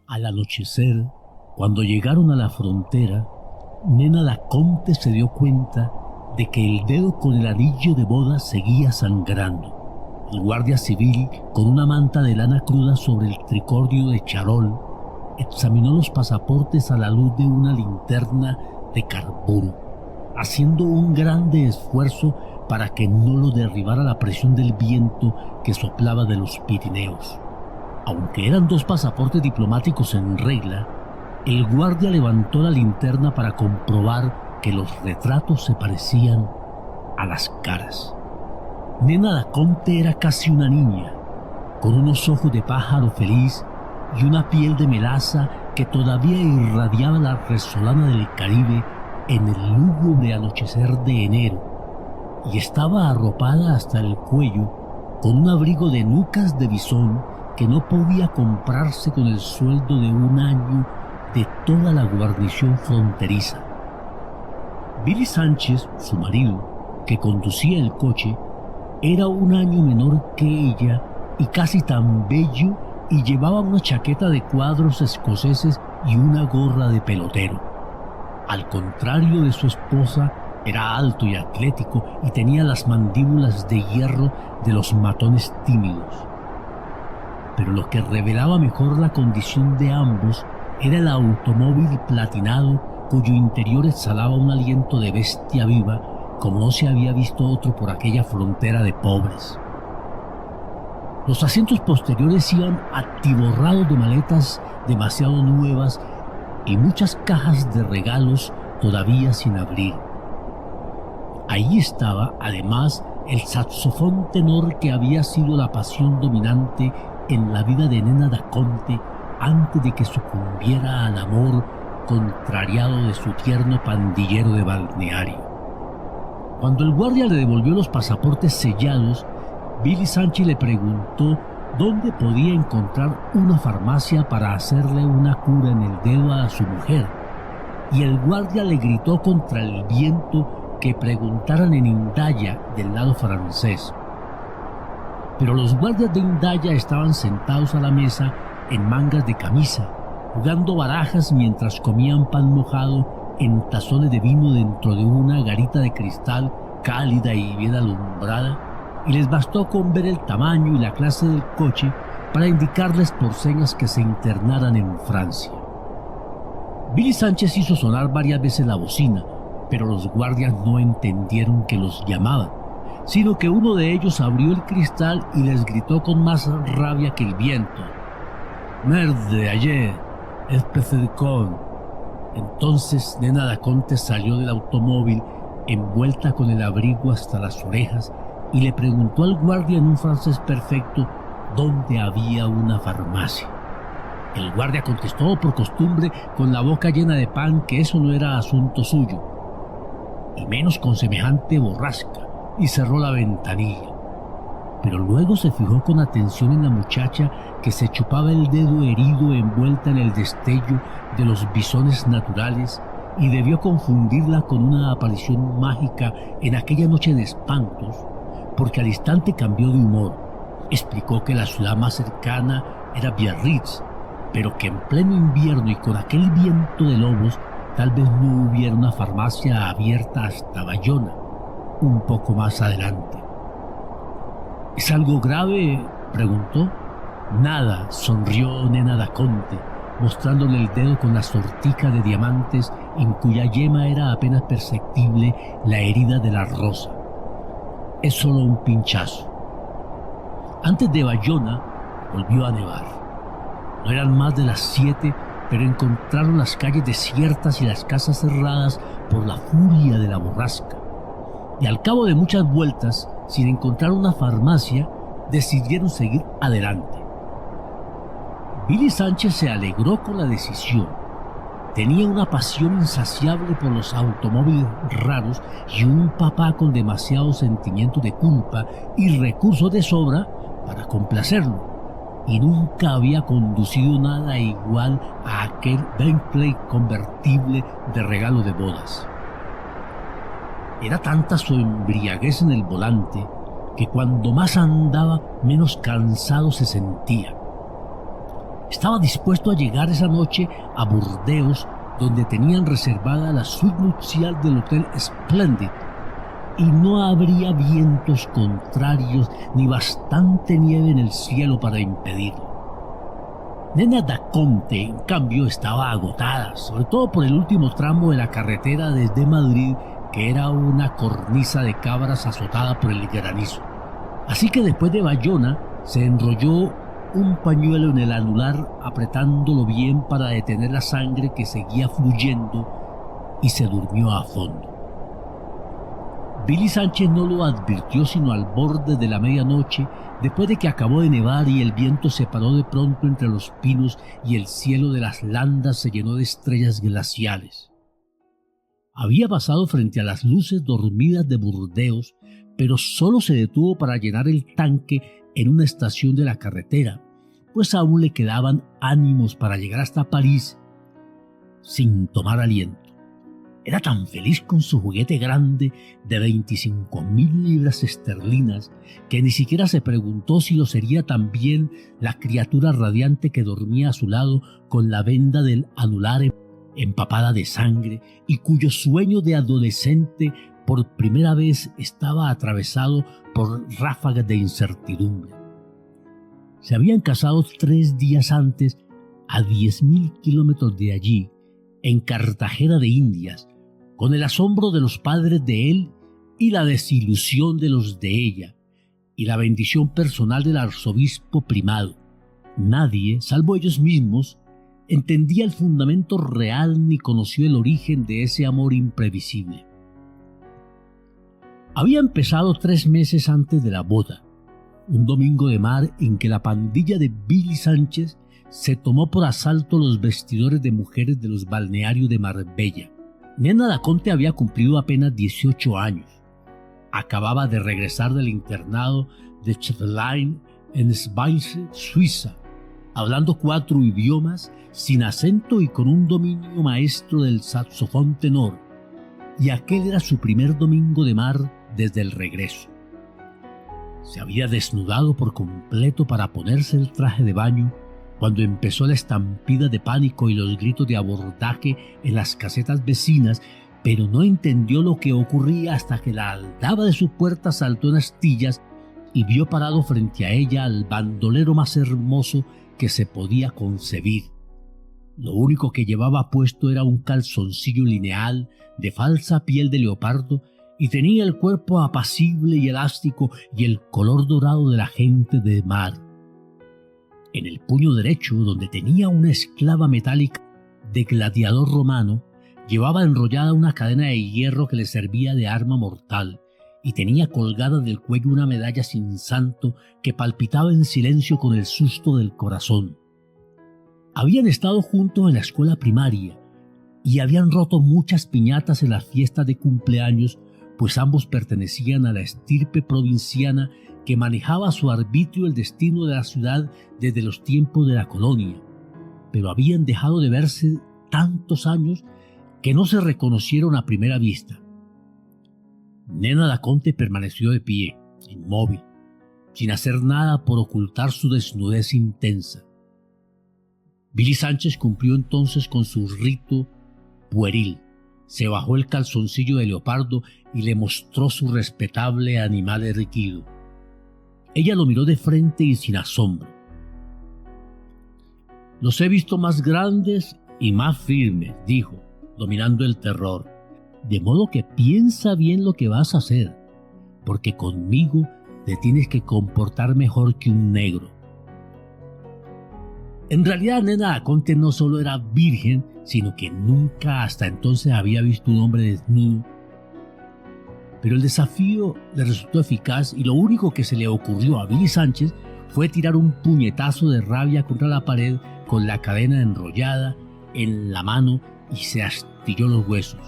Al anochecer, cuando llegaron a la frontera, Nena Daconte se dio cuenta de que el dedo con el anillo de boda seguía sangrando. El guardia civil, con una manta de lana cruda sobre el tricornio de charol, examinó los pasaportes a la luz de una linterna de carburo, haciendo un grande esfuerzo para que no lo derribara la presión del viento que soplaba de los Pirineos. Aunque eran dos pasaportes diplomáticos en regla, el guardia levantó la linterna para comprobar que los retratos se parecían a las caras. Nena Daconte era casi una niña, con unos ojos de pájaro feliz y una piel de melaza que todavía irradiaba la resolana del Caribe en el lúgubre anochecer de enero, y estaba arropada hasta el cuello con un abrigo de nucas de bisón que no podía comprarse con el sueldo de un año de toda la guarnición fronteriza. Billy Sánchez, su marido, que conducía el coche, era un año menor que ella y casi tan bello, y llevaba una chaqueta de cuadros escoceses y una gorra de pelotero. Al contrario de su esposa, era alto y atlético y tenía las mandíbulas de hierro de los matones tímidos. Pero lo que revelaba mejor la condición de ambos era el automóvil platinado cuyo interior exhalaba un aliento de bestia viva como no se había visto otro por aquella frontera de pobres. Los asientos posteriores iban atiborrados de maletas demasiado nuevas y muchas cajas de regalos todavía sin abrir. Ahí estaba, además, el saxofón tenor que había sido la pasión dominante en la vida de Nena Daconte antes de que sucumbiera al amor contrariado de su tierno pandillero de balneario. Cuando el guardia le devolvió los pasaportes sellados, Billy Sánchez le preguntó dónde podía encontrar una farmacia para hacerle una cura en el dedo a su mujer, y el guardia le gritó contra el viento que preguntaran en Indaya, del lado francés. Pero los guardias de Indaya estaban sentados a la mesa en mangas de camisa, jugando barajas mientras comían pan mojado en tazones de vino dentro de una garita de cristal cálida y bien alumbrada, y les bastó con ver el tamaño y la clase del coche para indicarles por señas que se internaran en Francia. Billy Sánchez hizo sonar varias veces la bocina, pero los guardias no entendieron que los llamaban, sino que uno de ellos abrió el cristal y les gritó con más rabia que el viento: «Merde, ayer, especie de con». Entonces Nena Daconte salió del automóvil envuelta con el abrigo hasta las orejas y le preguntó al guardia en un francés perfecto dónde había una farmacia. El guardia contestó por costumbre con la boca llena de pan que eso no era asunto suyo, y menos con semejante borrasca, y cerró la ventanilla. Pero luego se fijó con atención en la muchacha que se chupaba el dedo herido envuelta en el destello de los bisones naturales, y debió confundirla con una aparición mágica en aquella noche de espantos, porque al instante cambió de humor. Explicó que la ciudad más cercana era Biarritz, pero que en pleno invierno y con aquel viento de lobos tal vez no hubiera una farmacia abierta hasta Bayona, un poco más adelante. ¿Es algo grave?, preguntó. Nada, sonrió Nena Daconte, mostrándole el dedo con la sortija de diamantes en cuya yema era apenas perceptible la herida de la rosa. Es solo un pinchazo. Antes de Bayona volvió a nevar. No eran más de las 7, pero encontraron las calles desiertas y las casas cerradas por la furia de la borrasca. Y al cabo de muchas vueltas, sin encontrar una farmacia, decidieron seguir adelante. Billy Sánchez se alegró con la decisión. Tenía una pasión insaciable por los automóviles raros y un papá con demasiado sentimiento de culpa y recursos de sobra para complacerlo, y nunca había conducido nada igual a aquel Bentley convertible de regalo de bodas. Era tanta su embriaguez en el volante que cuando más andaba menos cansado se sentía. Estaba dispuesto a llegar esa noche a Burdeos, donde tenían reservada la suite nupcial del Hotel Splendid, y no habría vientos contrarios ni bastante nieve en el cielo para impedirlo. Nena da Conte, en cambio, estaba agotada, sobre todo por el último tramo de la carretera desde Madrid, que era una cornisa de cabras azotada por el granizo. Así que después de Bayona, se enrolló un pañuelo en el anular, apretándolo bien para detener la sangre que seguía fluyendo, y se durmió a fondo. Billy Sánchez no lo advirtió sino al borde de la medianoche, después de que acabó de nevar y el viento se paró de pronto entre los pinos y el cielo de las landas se llenó de estrellas glaciales. Había pasado frente a las luces dormidas de Burdeos, pero solo se detuvo para llenar el tanque en una estación de la carretera, pues aún le quedaban ánimos para llegar hasta París sin tomar aliento. Era tan feliz con su juguete grande de 25.000 libras esterlinas que ni siquiera se preguntó si lo sería también la criatura radiante que dormía a su lado con la venda del anular empapada de sangre y cuyo sueño de adolescente por primera vez estaba atravesado por ráfagas de incertidumbre. Se habían casado 3 días antes a 10.000 kilómetros de allí, en Cartagena de Indias, con el asombro de los padres de él y la desilusión de los de ella, y la bendición personal del arzobispo primado. Nadie, salvo ellos mismos, entendía el fundamento real ni conoció el origen de ese amor imprevisible. Había empezado 3 meses antes de la boda, un domingo de mar en que la pandilla de Billy Sánchez se tomó por asalto los vestidores de mujeres de los balnearios de Marbella. Nena da Conte había cumplido apenas 18 años. Acababa de regresar del internado de Chatelain en Schweiz, Suiza, hablando 4 idiomas, sin acento y con un dominio maestro del saxofón tenor, y aquel era su primer domingo de mar desde el regreso. Se había desnudado por completo para ponerse el traje de baño cuando empezó la estampida de pánico y los gritos de abordaje en las casetas vecinas, pero no entendió lo que ocurría hasta que la aldaba de su puerta saltó en astillas y vio parado frente a ella al bandolero más hermoso que se podía concebir. Lo único que llevaba puesto era un calzoncillo lineal de falsa piel de leopardo y tenía el cuerpo apacible y elástico y el color dorado de la gente de mar. En el puño derecho, donde tenía una esclava metálica de gladiador romano, llevaba enrollada una cadena de hierro que le servía de arma mortal y tenía colgada del cuello una medalla sin santo que palpitaba en silencio con el susto del corazón. Habían estado juntos en la escuela primaria y habían roto muchas piñatas en las fiestas de cumpleaños, pues ambos pertenecían a la estirpe provinciana que manejaba a su arbitrio el destino de la ciudad desde los tiempos de la colonia, pero habían dejado de verse tantos años que no se reconocieron a primera vista. Nena da Conte permaneció de pie, inmóvil, sin hacer nada por ocultar su desnudez intensa. Billy Sánchez cumplió entonces con su rito pueril. Se bajó el calzoncillo de leopardo y le mostró su respetable animal erguido. Ella lo miró de frente y sin asombro. «Los he visto más grandes y más firmes», dijo, dominando el terror. «De modo que piensa bien lo que vas a hacer, porque conmigo te tienes que comportar mejor que un negro». En realidad, Nena da Conte no solo era virgen, sino que nunca hasta entonces había visto un hombre desnudo. Pero el desafío le resultó eficaz y lo único que se le ocurrió a Billy Sánchez fue tirar un puñetazo de rabia contra la pared con la cadena enrollada en la mano y se astilló los huesos.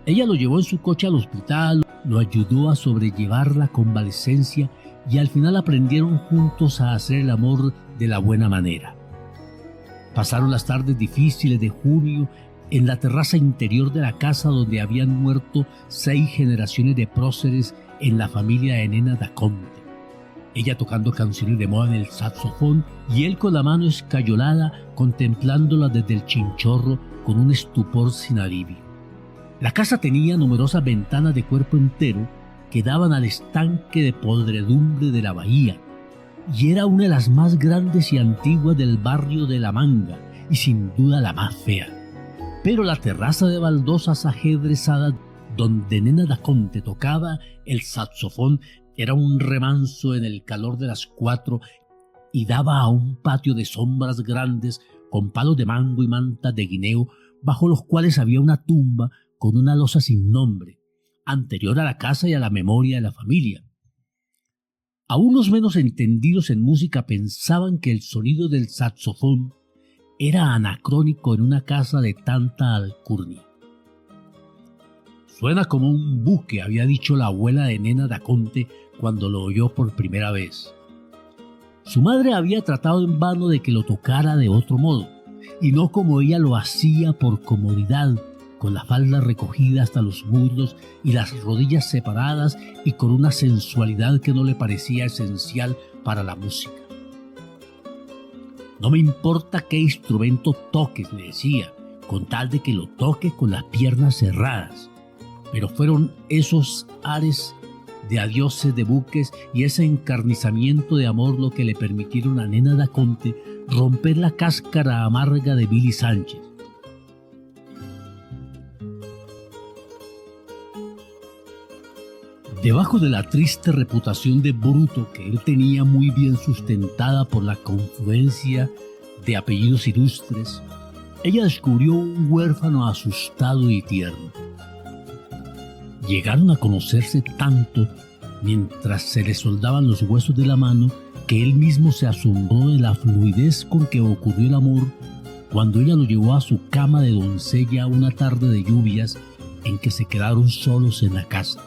Ella lo llevó en su coche al hospital, lo ayudó a sobrellevar la convalecencia y al final aprendieron juntos a hacer el amor de la buena manera. Pasaron las tardes difíciles de junio en la terraza interior de la casa donde habían muerto 6 generaciones de próceres en la familia de Nena da Conte. ella tocando canciones de moda en el saxofón y él con la mano escayolada contemplándola desde el chinchorro con un estupor sin alivio. La casa tenía numerosas ventanas de cuerpo entero que daban al estanque de podredumbre de la bahía, y era una de las más grandes y antiguas del barrio de La Manga, y sin duda la más fea. Pero la terraza de baldosas ajedrezadas donde Nena da Conte tocaba el saxofón era un remanso en el calor de las 4 y daba a un patio de sombras grandes con palos de mango y mantas de guineo, bajo los cuales había una tumba con una losa sin nombre, anterior a la casa y a la memoria de la familia. Aún los menos entendidos en música pensaban que el sonido del saxofón era anacrónico en una casa de tanta alcurnia. Suena como un buque, había dicho la abuela de Nena da Conte cuando lo oyó por primera vez. Su madre había tratado en vano de que lo tocara de otro modo, y no como ella lo hacía por comodidad, con la falda recogida hasta los muslos y las rodillas separadas y con una sensualidad que no le parecía esencial para la música. No me importa qué instrumento toques, le decía, con tal de que lo toque con las piernas cerradas. Pero fueron esos ares de adioses de buques y ese encarnizamiento de amor lo que le permitieron a Nena da Conte romper la cáscara amarga de Billy Sánchez. Debajo de la triste reputación de bruto que él tenía muy bien sustentada por la confluencia de apellidos ilustres, ella descubrió un huérfano asustado y tierno. Llegaron a conocerse tanto mientras se le soldaban los huesos de la mano que él mismo se asombró de la fluidez con que ocurrió el amor cuando ella lo llevó a su cama de doncella una tarde de lluvias en que se quedaron solos en la casa.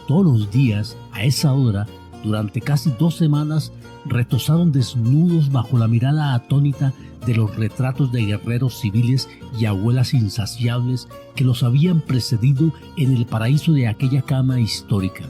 Todos los días, a esa hora, durante casi 2 semanas, retozaron desnudos bajo la mirada atónita de los retratos de guerreros civiles y abuelas insaciables que los habían precedido en el paraíso de aquella cama histórica.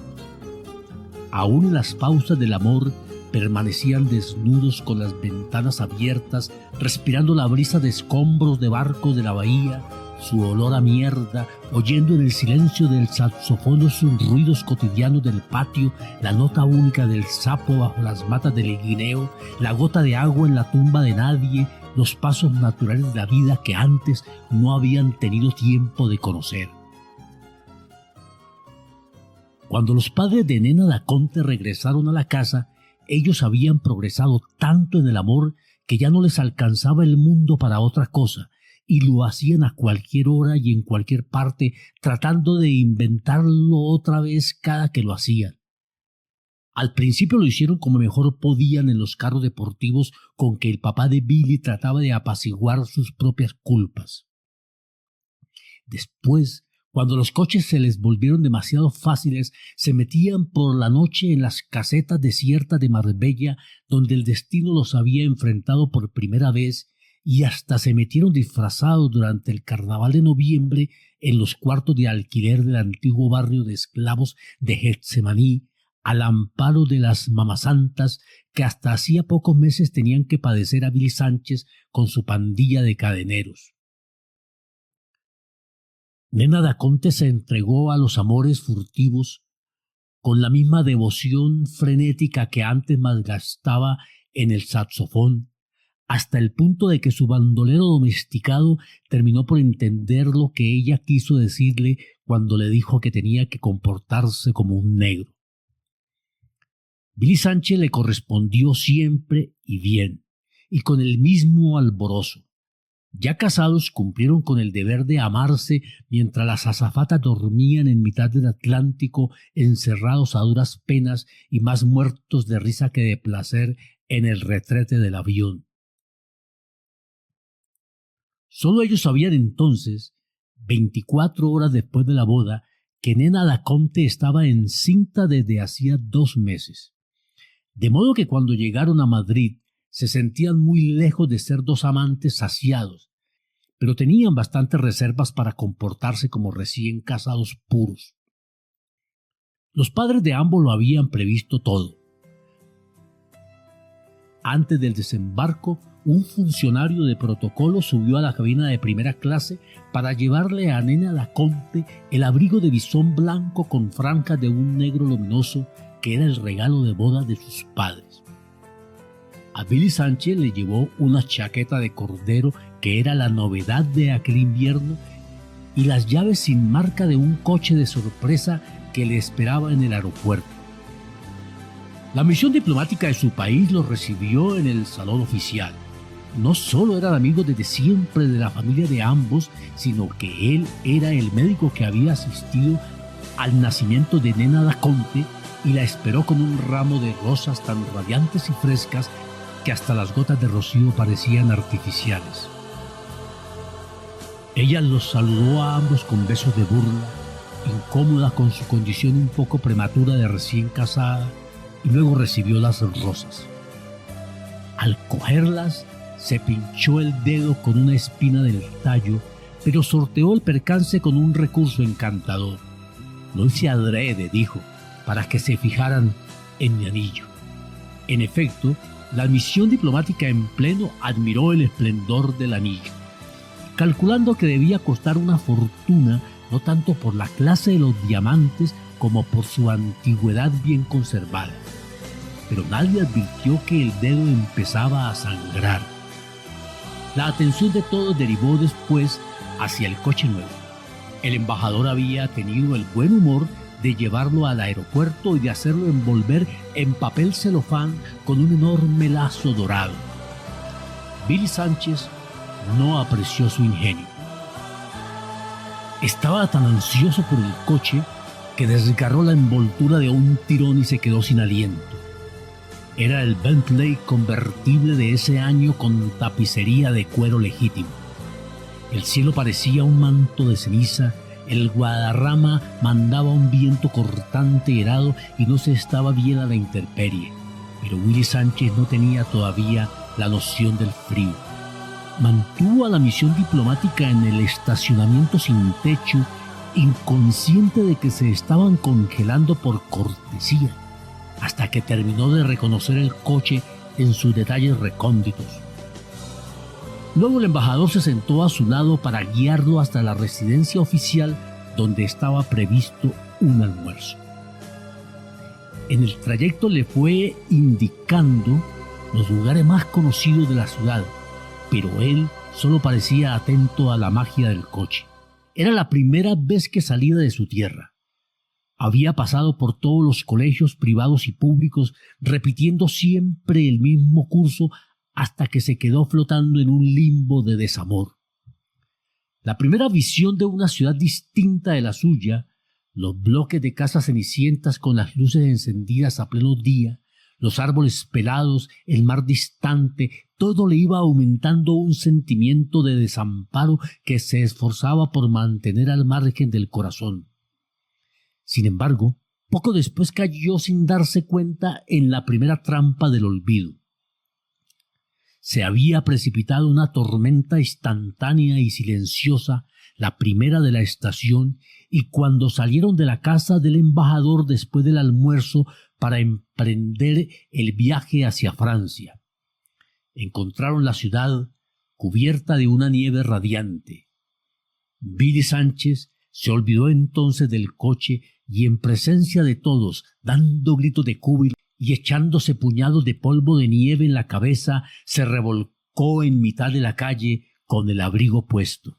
Aún en las pausas del amor, permanecían desnudos con las ventanas abiertas, respirando la brisa de escombros de barcos de la bahía, su olor a mierda, oyendo en el silencio del saxofón los ruidos cotidianos del patio, la nota única del sapo bajo las matas del guineo, la gota de agua en la tumba de nadie, los pasos naturales de la vida que antes no habían tenido tiempo de conocer. Cuando los padres de Nena da Conte regresaron a la casa, ellos habían progresado tanto en el amor que ya no les alcanzaba el mundo para otra cosa, y lo hacían a cualquier hora y en cualquier parte, tratando de inventarlo otra vez cada que lo hacían. Al principio lo hicieron como mejor podían en los carros deportivos con que el papá de Billy trataba de apaciguar sus propias culpas. Después, cuando los coches se les volvieron demasiado fáciles, se metían por la noche en las casetas desiertas de Marbella, donde el destino los había enfrentado por primera vez, y hasta se metieron disfrazados durante el carnaval de noviembre en los cuartos de alquiler del antiguo barrio de esclavos de Getsemaní, al amparo de las mamasantas que hasta hacía pocos meses tenían que padecer a Billy Sánchez con su pandilla de cadeneros. Nena da Conte se entregó a los amores furtivos con la misma devoción frenética que antes malgastaba en el saxofón, hasta el punto de que su bandolero domesticado terminó por entender lo que ella quiso decirle cuando le dijo que tenía que comportarse como un negro. Billy Sánchez le correspondió siempre y bien, y con el mismo alborozo. Ya casados cumplieron con el deber de amarse mientras las azafatas dormían en mitad del Atlántico, encerrados a duras penas y más muertos de risa que de placer en el retrete del avión. Solo ellos sabían entonces, 24 horas después de la boda, que Nena da Conte estaba encinta desde hacía 2 meses. De modo que cuando llegaron a Madrid se sentían muy lejos de ser 2 amantes saciados, pero tenían bastantes reservas para comportarse como recién casados puros. Los padres de ambos lo habían previsto todo. Antes del desembarco, un funcionario de protocolo subió a la cabina de primera clase para llevarle a Nena Daconte el abrigo de bisón blanco con franjas de un negro luminoso que era el regalo de boda de sus padres. A Billy Sánchez le llevó una chaqueta de cordero que era la novedad de aquel invierno y las llaves sin marca de un coche de sorpresa que le esperaba en el aeropuerto. La misión diplomática de su país lo recibió en el salón oficial. No solo eran amigos desde siempre de la familia de ambos, sino que él era el médico que había asistido al nacimiento de Nena Daconte y la esperó con un ramo de rosas tan radiantes y frescas que hasta las gotas de rocío parecían artificiales. Ella los saludó a ambos con besos de burla, incómoda con su condición un poco prematura de recién casada, y luego recibió las rosas. Al cogerlas, se pinchó el dedo con una espina del tallo, pero sorteó el percance con un recurso encantador. Lo hice adrede, dijo, para que se fijaran en mi anillo. En efecto, la misión diplomática en pleno admiró el esplendor del anillo, calculando que debía costar una fortuna, no tanto por la clase de los diamantes como por su antigüedad bien conservada. Pero nadie advirtió que el dedo empezaba a sangrar. La atención de todos derivó después hacia el coche nuevo. El embajador había tenido el buen humor de llevarlo al aeropuerto y de hacerlo envolver en papel celofán con un enorme lazo dorado. Billy Sánchez no apreció su ingenio. Estaba tan ansioso por el coche que desgarró la envoltura de un tirón y se quedó sin aliento. Era el Bentley convertible de ese año con tapicería de cuero legítimo. El cielo parecía un manto de ceniza, el Guadarrama mandaba un viento cortante y helado y no se estaba bien a la intemperie, pero Willy Sánchez no tenía todavía la noción del frío. Mantuvo a la misión diplomática en el estacionamiento sin techo, inconsciente de que se estaban congelando por cortesía, hasta que terminó de reconocer el coche en sus detalles recónditos. Luego el embajador se sentó a su lado para guiarlo hasta la residencia oficial donde estaba previsto un almuerzo. En el trayecto le fue indicando los lugares más conocidos de la ciudad, pero él solo parecía atento a la magia del coche. Era la primera vez que salía de su tierra. Había pasado por todos los colegios privados y públicos, repitiendo siempre el mismo curso hasta que se quedó flotando en un limbo de desamor. La primera visión de una ciudad distinta de la suya, los bloques de casas cenicientas con las luces encendidas a pleno día, los árboles pelados, el mar distante, todo le iba aumentando un sentimiento de desamparo que se esforzaba por mantener al margen del corazón. Sin embargo, poco después cayó sin darse cuenta en la primera trampa del olvido. Se había precipitado una tormenta instantánea y silenciosa, la primera de la estación, y cuando salieron de la casa del embajador después del almuerzo para emprender el viaje hacia Francia, encontraron la ciudad cubierta de una nieve radiante. Billy Sánchez se olvidó entonces del coche y en presencia de todos, dando gritos de júbilo y echándose puñados de polvo de nieve en la cabeza, se revolcó en mitad de la calle con el abrigo puesto.